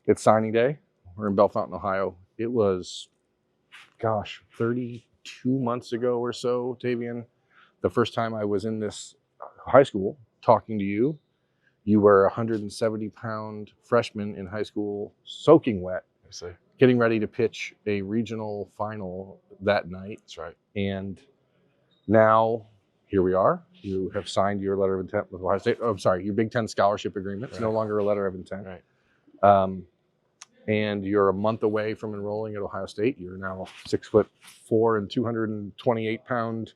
It's signing day. We're in Bellefontaine, Ohio. It was, 32 months ago or so, Tavien. The first time I was in this high school talking to you. You were a 170-pound freshman in high school, soaking wet, getting ready to pitch a regional final that night. That's right. And now here we are. You have signed your letter of intent with Ohio State. Oh, I'm sorry, your Big Ten scholarship agreement. It's no longer a letter of intent. Right. And you're a month away from enrolling at Ohio State. You're now 6'4" and 228-pound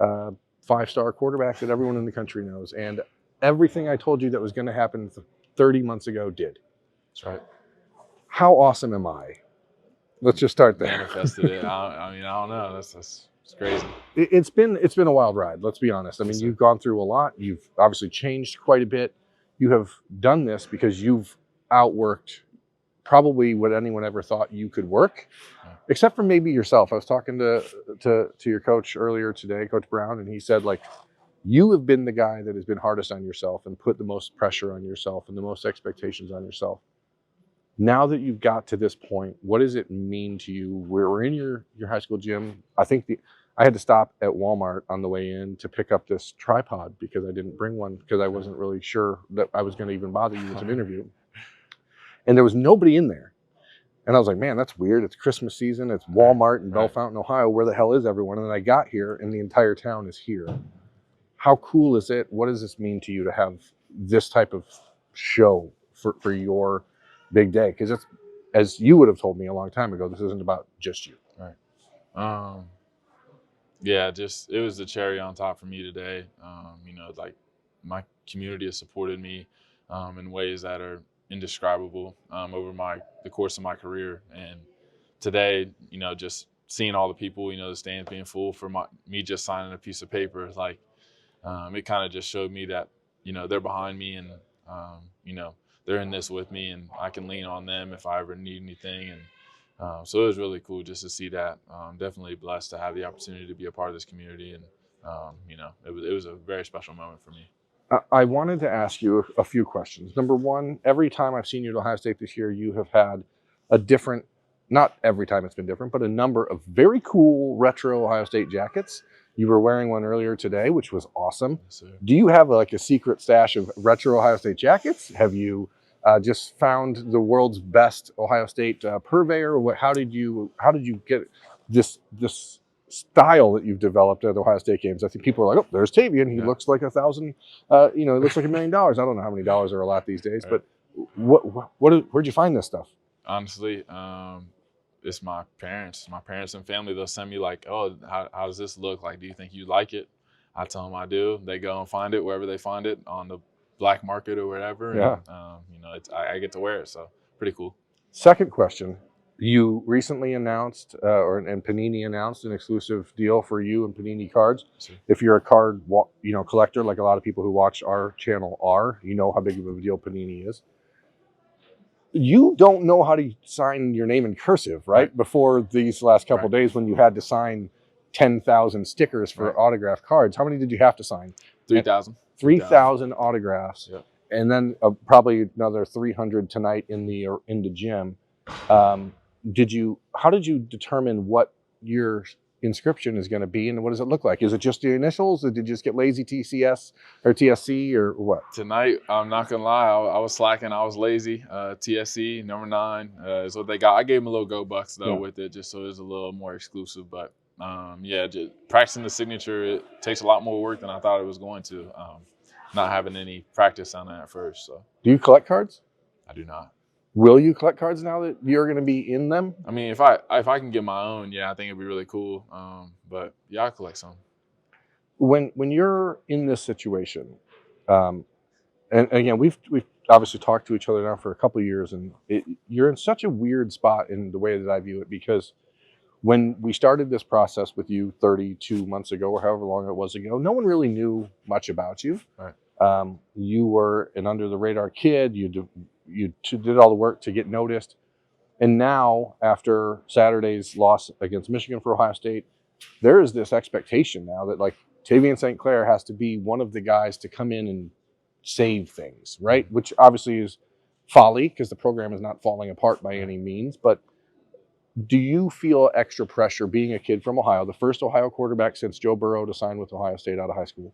5-star quarterback that everyone in the country knows. And everything I told you that was going to happen 30 months ago did. That's right. How awesome am I? Let's just start there. Manifested it. I don't know. It's crazy. It's been a wild ride. Let's be honest. I mean, you've gone through a lot. You've obviously changed quite a bit. You have done this because you've outworked probably what anyone ever thought you could work, except for maybe yourself. I was talking to your coach earlier today, Coach Brown, and he said, like, you have been the guy that has been hardest on yourself and put the most pressure on yourself and the most expectations on yourself. Now that you've got to this point, what does it mean to you? We're in your high school gym. I think I had to stop at Walmart on the way in to pick up this tripod because I didn't bring one because I wasn't really sure that I was going to even bother you with an interview. And there was nobody in there. And I was like, man, that's weird. It's Christmas season. It's Walmart in Bellefontaine, Ohio. Where the hell is everyone? And then I got here and the entire town is here. How cool is it? What does this mean to you to have this type of show for your big day? Because it's, as you would have told me a long time ago, this isn't about just you. Right. Yeah, just it was the cherry on top for me today. Like my community has supported me in ways that are indescribable over the course of my career. And today, just seeing all the people, the stands being full for me just signing a piece of paper, like it kind of just showed me that, they're behind me and, they're in this with me and I can lean on them if I ever need anything. And so it was really cool just to see that. Definitely blessed to have the opportunity to be a part of this community. And, it was a very special moment for me. I wanted to ask you a few questions. Number one, every time I've seen you at Ohio State this year, you have had a different, not every time it's been different, but a number of very cool retro Ohio State jackets. You were wearing one earlier today, which was awesome. Yes, do you have a secret stash of retro Ohio State jackets? Have you just found the world's best Ohio State purveyor? How did you get this style that you've developed at Ohio State games? I think people are like, oh, there's Tavien. He looks like $1,000. He looks like $1 million. I don't know how many dollars are a lot these days, but where'd you find this stuff? Honestly, it's my parents and family. They'll send me like, oh, how does this look? Like, do you think you like it? I tell them I do. They go and find it wherever they find it on the black market or wherever. Yeah. And, I get to wear it. So pretty cool. Second question. You recently announced, and Panini announced an exclusive deal for you and Panini cards. Sure. If you're a card, collector, like a lot of people who watch our channel are, you know how big of a deal Panini is. You don't know how to sign your name in cursive, right? Before these last couple of days when you had to sign 10,000 stickers for autographed cards. How many did you have to sign? 3,000. 3,000 autographs. Yep. And then probably another 300 tonight in the gym. How did you determine what your inscription is going to be and what does it look like? Is it just the initials, or did you just get lazy TCS or TSC or what? Tonight, I'm not gonna lie, I was slacking. I was lazy. TSC number 9 is what they got. I gave them a little go bucks though with it, just so it's a little more exclusive. But just practicing the signature, it takes a lot more work than I thought it was going to. Not having any practice on that at first. So, do you collect cards? I do not. Will you collect cards now that you're going to be in them? I mean, if I can get my own, I think it'd be really cool. But yeah, I'll collect some. When you're in this situation, and again, we've obviously talked to each other now for a couple of years, and you're in such a weird spot in the way that I view it, because when we started this process with you 32 months ago or however long it was ago, no one really knew much about you. Right. You were an under the radar kid. You did all the work to get noticed. And now, after Saturday's loss against Michigan for Ohio State, there is this expectation now that Tavien St. Clair has to be one of the guys to come in and save things, right? Which obviously is folly because the program is not falling apart by any means. But do you feel extra pressure being a kid from Ohio, the first Ohio quarterback since Joe Burrow to sign with Ohio State out of high school?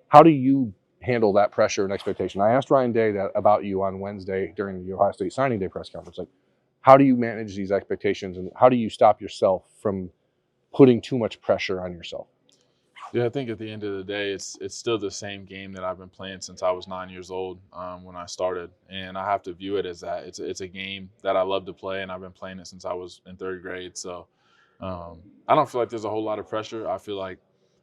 How do you handle that pressure and expectation? I asked Ryan Day that about you on Wednesday during the Ohio State signing day press conference. Like, how do you manage these expectations, and how do you stop yourself from putting too much pressure on yourself? Yeah, I think at the end of the day, it's still the same game that I've been playing since I was 9 years old when I started, and I have to view it as that. It's a game that I love to play, and I've been playing it since I was in third grade. So I don't feel like there's a whole lot of pressure. I feel like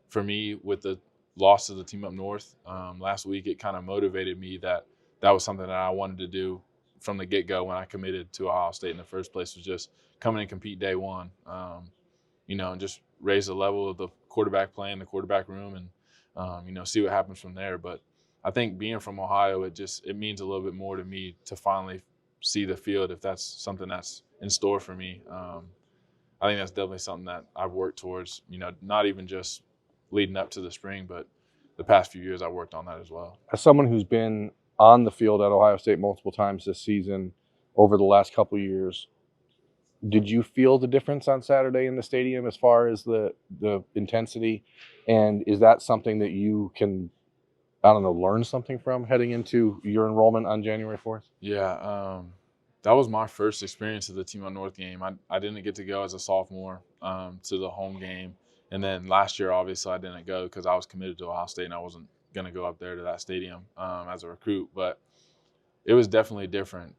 for me, with the loss to the team up north last week, it kind of motivated me that that was something that I wanted to do from the get go when I committed to Ohio State in the first place, was just come in and compete day one. And just raise the level of the quarterback play in the quarterback room and, see what happens from there. But I think being from Ohio, it means a little bit more to me to finally see the field if that's something that's in store for me. I think that's definitely something that I've worked towards, not even just leading up to the spring, but the past few years I worked on that as well. As someone who's been on the field at Ohio State multiple times this season over the last couple of years, did you feel the difference on Saturday in the stadium as far as the intensity? And is that something that you can, I don't know, learn something from heading into your enrollment on January 4th? Yeah, that was my first experience of the Team Up North game. I didn't get to go as a sophomore to the home game. And then last year, obviously, I didn't go because I was committed to Ohio State and I wasn't going to go up there to that stadium as a recruit. But it was definitely different.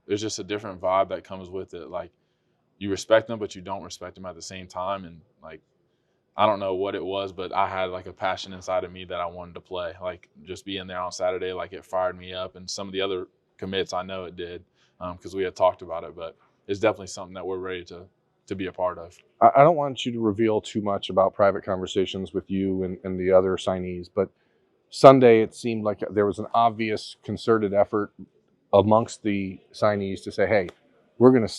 There's just a different vibe that comes with it. Like, you respect them, but you don't respect them at the same time. And, like, I don't know what it was, but I had, like, a passion inside of me that I wanted to play. Like, just being there on Saturday, like, it fired me up. And some of the other commits, I know it did because we had talked about it. But it's definitely something that we're ready to be a part of. I don't want you to reveal too much about private conversations with you and the other signees, but Sunday it seemed like there was an obvious concerted effort amongst the signees to say, hey, we're going to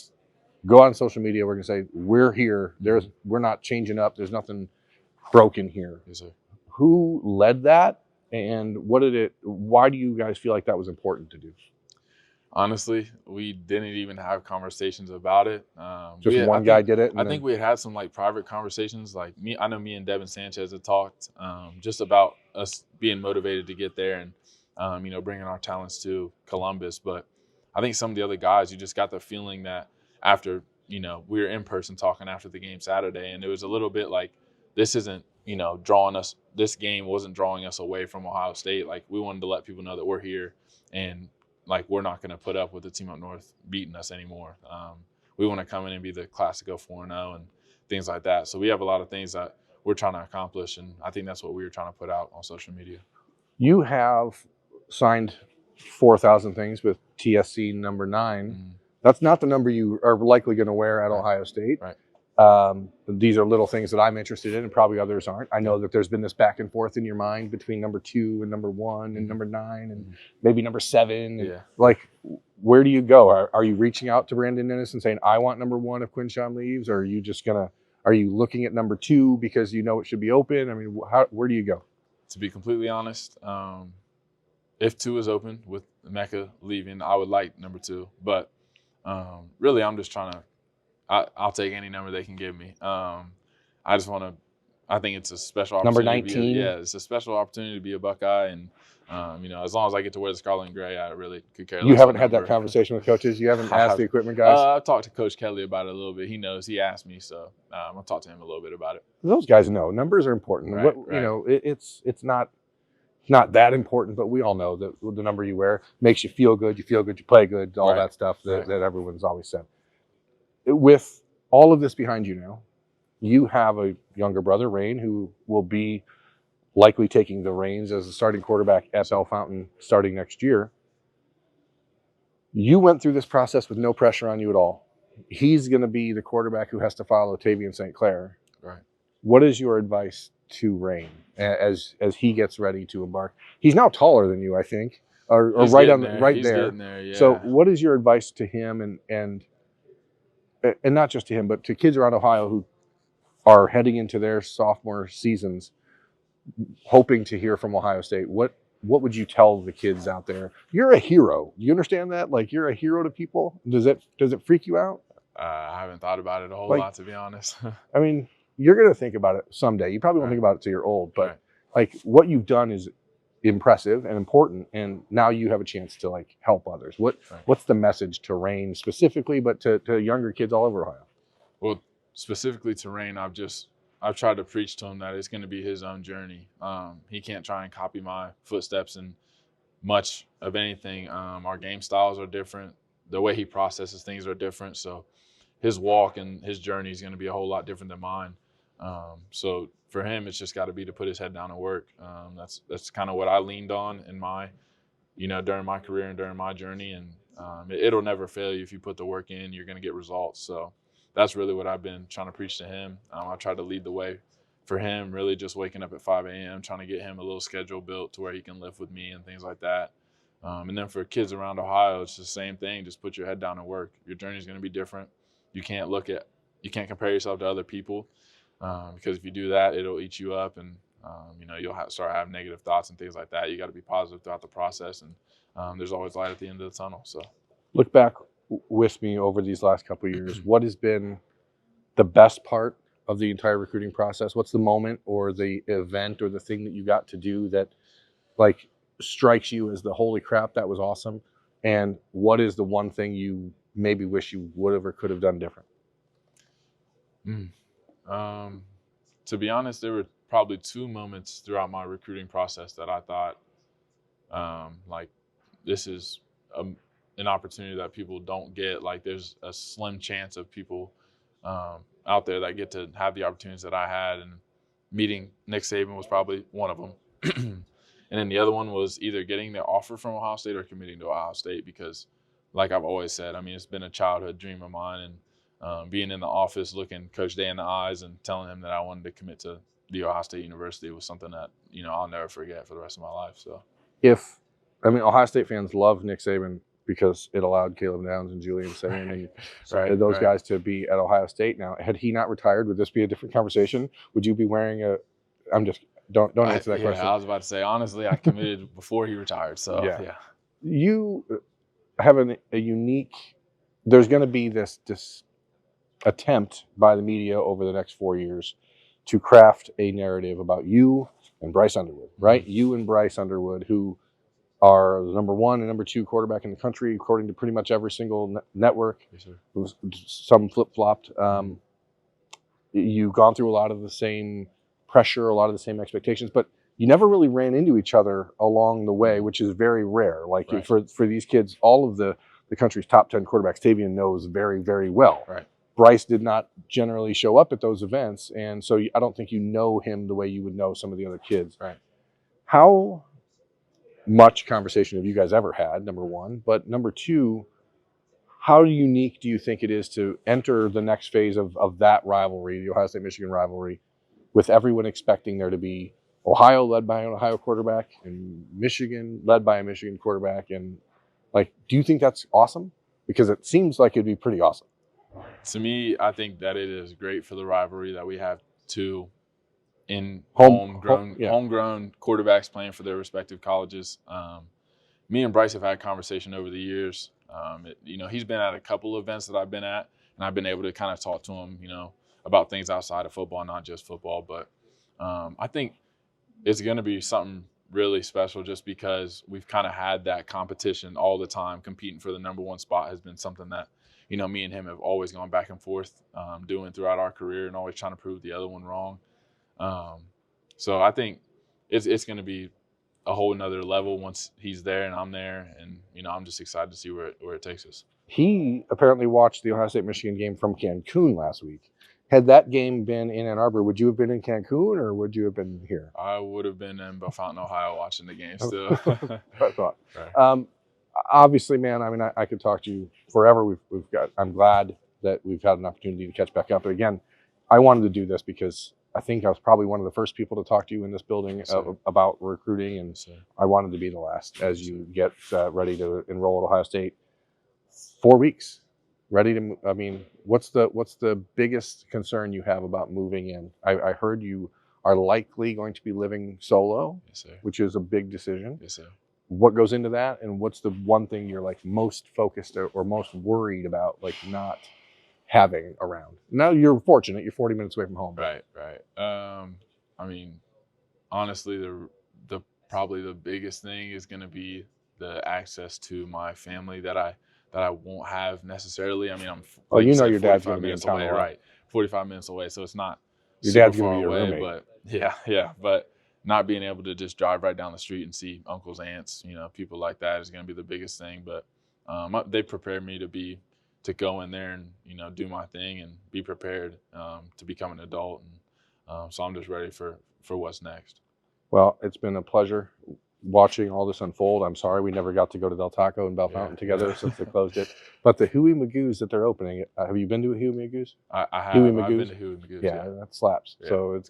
go on social media. We're going to say, we're here. We're not changing up. There's nothing broken here. Yes, sir. Who led that? And why do you guys feel like that was important to do? Honestly, we didn't even have conversations about it. Just one guy did it? I think we had some like private conversations. Like I know me and Tavien St had talked just about us being motivated to get there and, bringing our talents to Columbus. But I think some of the other guys, you just got the feeling that after, we were in person talking after the game Saturday, and it was a little bit like, this isn't, this game wasn't drawing us away from Ohio State. Like, we wanted to let people know that we're here and, like, we're not going to put up with the team up north beating us anymore. We want to come in and be the class to go 4-0 and things like that. So we have a lot of things that we're trying to accomplish, and I think that's what we were trying to put out on social media. You have signed 4,000 things with TSC number 9. Mm-hmm. That's not the number you are likely going to wear at Ohio State. Right. These are little things that I'm interested in, and probably others aren't. I know that there's been this back and forth in your mind between number 2 and number 1 and number 9 and maybe number 7. Yeah. Like, where do you go? Are you reaching out to Brandon Ennis and saying, I want number 1 if Quinshawn leaves? Or are you looking at number 2 because you know it should be open? I mean, where do you go? To be completely honest, if 2 is open with Mecca leaving, I would like number 2. But really, I'm just trying to, I'll take any number they can give me. I just want to. I think it's a special opportunity. Number 19. It's a special opportunity to be a Buckeye, and as long as I get to wear the scarlet and gray, I really could care less. You haven't had that conversation with coaches. You haven't asked the equipment guys. I've talked to Coach Kelly about it a little bit. He knows. He asked me, so I'll talk to him a little bit about it. Those guys know numbers are important. Right. It's not that important, but we all know that the number you wear makes you feel good. You feel good. You play good. All that stuff that everyone's always said. With all of this behind you now, you have a younger brother, Rain, who will be likely taking the reins as the starting quarterback at Bell Fountain starting next year. You went through this process with no pressure on you at all. He's going to be the quarterback who has to follow Tavien St. Clair. Right. What is your advice to Rain as he gets ready to embark? He's now taller than you, I think, or right on there. Right there. There, yeah. So what is your advice to him and not just to him, but to kids around Ohio who are heading into their sophomore seasons, hoping to hear from Ohio State? What what would you tell the kids out there? You're a hero. Do you understand that? Like, you're a hero to people. Does it freak you out? I haven't thought about it a whole Like, lot, to be honest. I mean, you're gonna think about it someday. You probably won't Right. think about it till you're old, but Right. like what you've done is impressive and important, and now you have a chance to like help others. What's the message to Rain specifically, but to younger kids all over Ohio? Well, specifically to Rain, I've tried to preach to him that it's going to be his own journey. He can't try and copy my footsteps in much of anything. Our game styles are different. The way he processes things are different. So his walk and his journey is going to be a whole lot different than mine. So for him, it's just got to be to put his head down and work. That's kind of what I leaned on in my, during my career and during my journey. And it'll never fail you if you put the work in. You're going to get results. So that's really what I've been trying to preach to him. I tried to lead the way for him, really just waking up at 5 a.m., trying to get him a little schedule built to where he can lift with me and things like that. And then for kids around Ohio, it's the same thing. Just put your head down and work. Your journey is going to be different. You can't compare yourself to other people because if you do that, it'll eat you up, and you'll start having negative thoughts and things like that. You got to be positive throughout the process, and there's always light at the end of the tunnel. So, look back with me over these last couple of years. What has been the best part of the entire recruiting process? What's the moment or the event or the thing that you got to do that like strikes you as the holy crap, that was awesome? And what is the one thing you maybe wish you would have or could have done different? To be honest, there were probably two moments throughout my recruiting process that I thought, like, this is an opportunity that people don't get. Like, there's a slim chance of people out there that get to have the opportunities that I had, and meeting Nick Saban was probably one of them. And then the other one was either getting the offer from Ohio State or committing to Ohio State, because like I've always said, I mean, it's been a childhood dream of mine, and being in the office looking Coach Day in the eyes and telling him that I wanted to commit to the Ohio State University was something that, I'll never forget for the rest of my life. So Ohio State fans love Nick Saban because it allowed Caleb Downs and Julian Saban and those guys to be at Ohio State. Now, had he not retired, would this be a different conversation? Would you be wearing don't answer that question. I was about to say, honestly, I committed before he retired. So yeah. You have a unique, there's going to be this attempt by the media over the next 4 years to craft a narrative about you and Bryce Underwood, right? Mm-hmm. You and Bryce Underwood, who are the number 1 and number 2 quarterback in the country, according to pretty much every single network. Yes, sir. It was some flip-flopped. You've gone through a lot of the same pressure, a lot of the same expectations, but you never really ran into each other along the way, which is very rare. Like right. for these kids, all of the country's top 10 quarterbacks, Tavien knows very, very well. Right. Bryce did not generally show up at those events, and so I don't think you know him the way you would know some of the other kids. Right. How much conversation have you guys ever had, number one? But number two, how unique do you think it is to enter the next phase of that rivalry, the Ohio State-Michigan rivalry, with everyone expecting there to be Ohio led by an Ohio quarterback and Michigan led by a Michigan quarterback? And like, do you think that's awesome? Because it seems like it'd be pretty awesome. To me, I think that it is great for the rivalry that we have two homegrown quarterbacks playing for their respective colleges. Me and Bryce have had conversation over the years. He's been at a couple of events that I've been at, and I've been able to kind of talk to him, about things outside of football, not just football. But I think it's going to be something really special just because we've kind of had that competition all the time. Competing for the number 1 spot has been something that, me and him have always gone back and forth doing throughout our career, and always trying to prove the other one wrong. So I think it's going to be a whole nother level once he's there and I'm there, and I'm just excited to see where it takes us. He apparently watched the Ohio State-Michigan game from Cancun last week. Had that game been in Ann Arbor, would you have been in Cancun or would you have been here? I would have been in Bellefontaine, Ohio, watching the game still. I thought. Right. Obviously, man, I mean, I could talk to you forever. I'm glad that we've had an opportunity to catch back up. But again, I wanted to do this because I think I was probably one of the first people to talk to you in this building about recruiting, and I wanted to be the last as you get ready to enroll at Ohio State. 4 weeks, ready to. I mean, what's the biggest concern you have about moving in? I heard you are likely going to be living solo, Yes, sir. which is a big decision. Yes, sir. What goes into that, and what's the one thing you're like most focused or most worried about, like not having around? Now you're fortunate; you're 40 minutes away from home. Right, right. I mean, honestly, the probably the biggest thing is going to be the access to my family that I won't have necessarily. I mean, I'm Oh, like you you know said, your dad's 45 going to be in minutes town away, a lot. right? 45 minutes away, so it's not Your super dad's going to far be your away. roommate. But yeah, but not being able to just drive right down the street and see uncles, aunts, people like that is going to be the biggest thing. But they prepared me to go in there and do my thing and be prepared to become an adult, and so I'm just ready for what's next. Well, it's been a pleasure watching all this unfold. I'm sorry we never got to go to Del Taco and Bell Fountain together since they closed it. But the Huey Magoo's that they're opening, have you been to a Huey Magoo's? I have. Huey I've Magoo's? been to Huey Magoo's. Yeah, that slaps. Yeah, so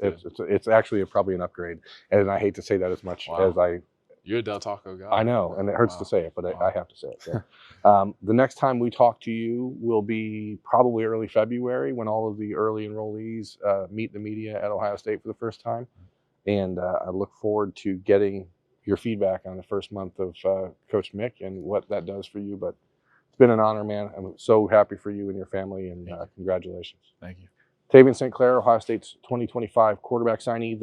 it's actually probably an upgrade. And I hate to say that as much as You're a Del Taco guy. I know, and it hurts to say it, but I have to say it. So. The next time we talk to you will be probably early February when all of the early enrollees meet the media at Ohio State for the first time. And I look forward to getting your feedback on the first month of Coach Mick and what that does for you. But it's been an honor, man. I'm so happy for you and your family, and congratulations. Thank you. Tavien St. Clair, Ohio State's 2025 quarterback signee.